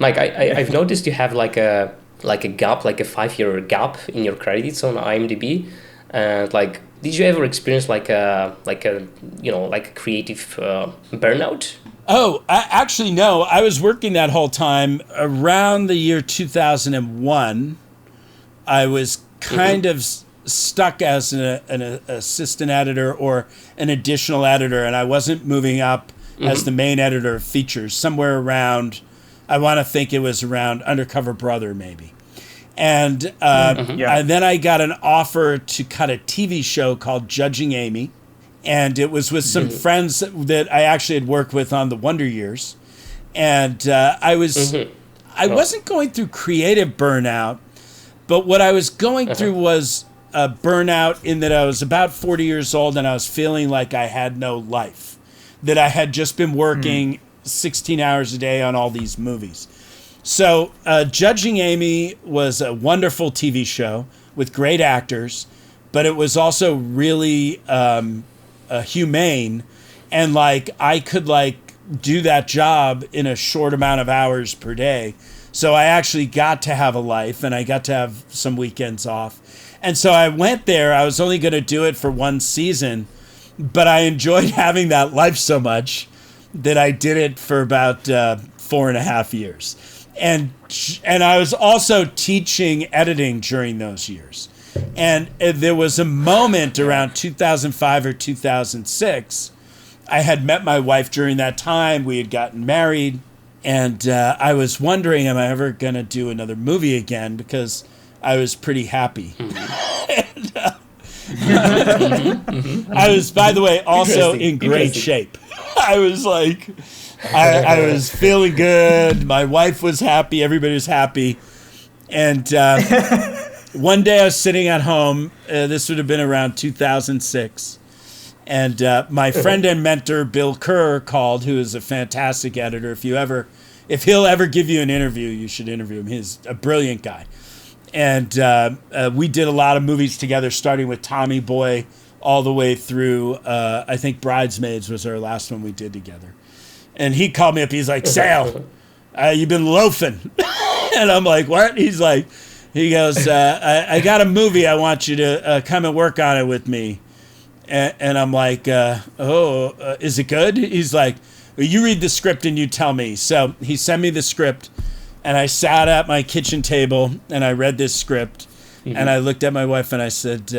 Mike, I've noticed you have like a gap, like a 5-year gap in your credits on IMDb, and like, did you ever experience like a like a creative burnout? Oh, actually, no. I was working that whole time. Around the year 2001, I was kind of stuck as an assistant editor or an additional editor, and I wasn't moving up as the main editor of features. Somewhere around, I want to think it was around Undercover Brother, maybe. And then I got an offer to cut a TV show called Judging Amy. And it was with some friends that I actually had worked with on the Wonder Years. And I wasn't going through creative burnout, but what I was going through was a burnout in that I was about 40 years old and I was feeling like I had no life, that I had just been working 16 hours a day on all these movies. So Judging Amy was a wonderful TV show with great actors, but it was also really humane, and like I could like do that job in a short amount of hours per day. So I actually got to have a life, and I got to have some weekends off. And so I went there. I was only going to do it for one season, but I enjoyed having that life so much that I did it for about 4.5 years. And I was also teaching editing during those years. And there was a moment around 2005 or 2006. I had met my wife during that time. We had gotten married. And I was wondering, am I ever going to do another movie again? Because I was pretty happy. And, I was, by the way, also in great shape. I was like, I was feeling good. My wife was happy. Everybody was happy. And one day I was sitting at home. This would have been around 2006. And my friend and mentor, Bill Kerr, called, who is a fantastic editor. If he'll ever give you an interview, you should interview him. He's a brilliant guy. And we did a lot of movies together, starting with Tommy Boy all the way through, I think Bridesmaids was our last one we did together. And he called me up. He's like, Sal, you've been loafing. And I'm like, what? He goes, I got a movie. I want you to come and work on it with me. And I'm like, is it good? He's like, well, you read the script and you tell me. So he sent me the script, and I sat at my kitchen table and I read this script, and I looked at my wife and I said,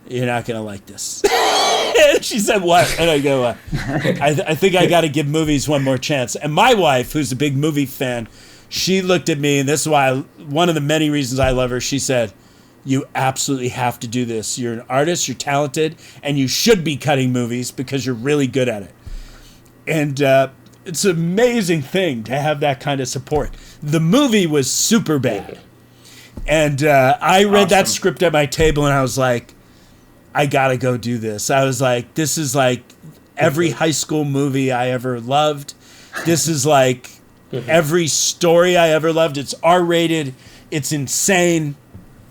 you're not going to like this. And she said, what? And I go, I think I got to give movies one more chance. And my wife, who's a big movie fan, she looked at me, and this is why one of the many reasons I love her. She said, you absolutely have to do this. You're an artist, you're talented, and you should be cutting movies because you're really good at it. And it's an amazing thing to have that kind of support. The movie was Superbad. And I read that script at my table, and I was like, I got to go do this. I was like, this is like every high school movie I ever loved. This is like every story I ever loved. It's R-rated. It's insane.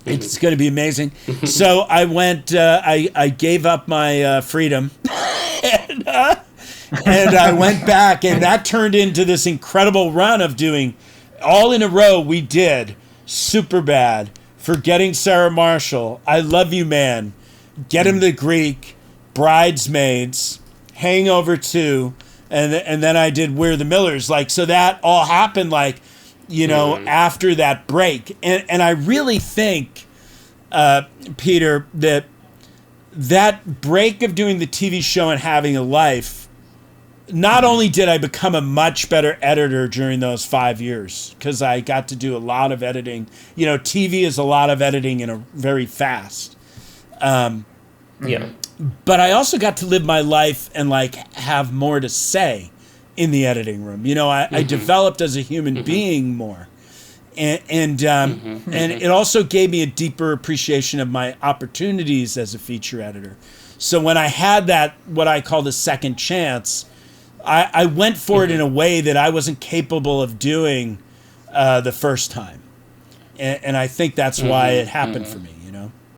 It's going to be amazing. So I went, I gave up my freedom and I went back, and that turned into this incredible run of doing all in a row. We did Superbad, Forgetting Sarah Marshall, I Love You Man, Get Him the Greek, Bridesmaids, Hangover 2, and then I did We're the Millers. Like, so that all happened like, you know, after that break. And I really think, Peter, that break of doing the TV show and having a life, not only did I become a much better editor during those 5 years, because I got to do a lot of editing. You know, TV is a lot of editing in a very fast. But I also got to live my life and like have more to say in the editing room. You know, I developed as a human being more. And it also gave me a deeper appreciation of my opportunities as a feature editor. So when I had that, what I call the second chance, I went for it in a way that I wasn't capable of doing the first time. And I think that's why it happened for me.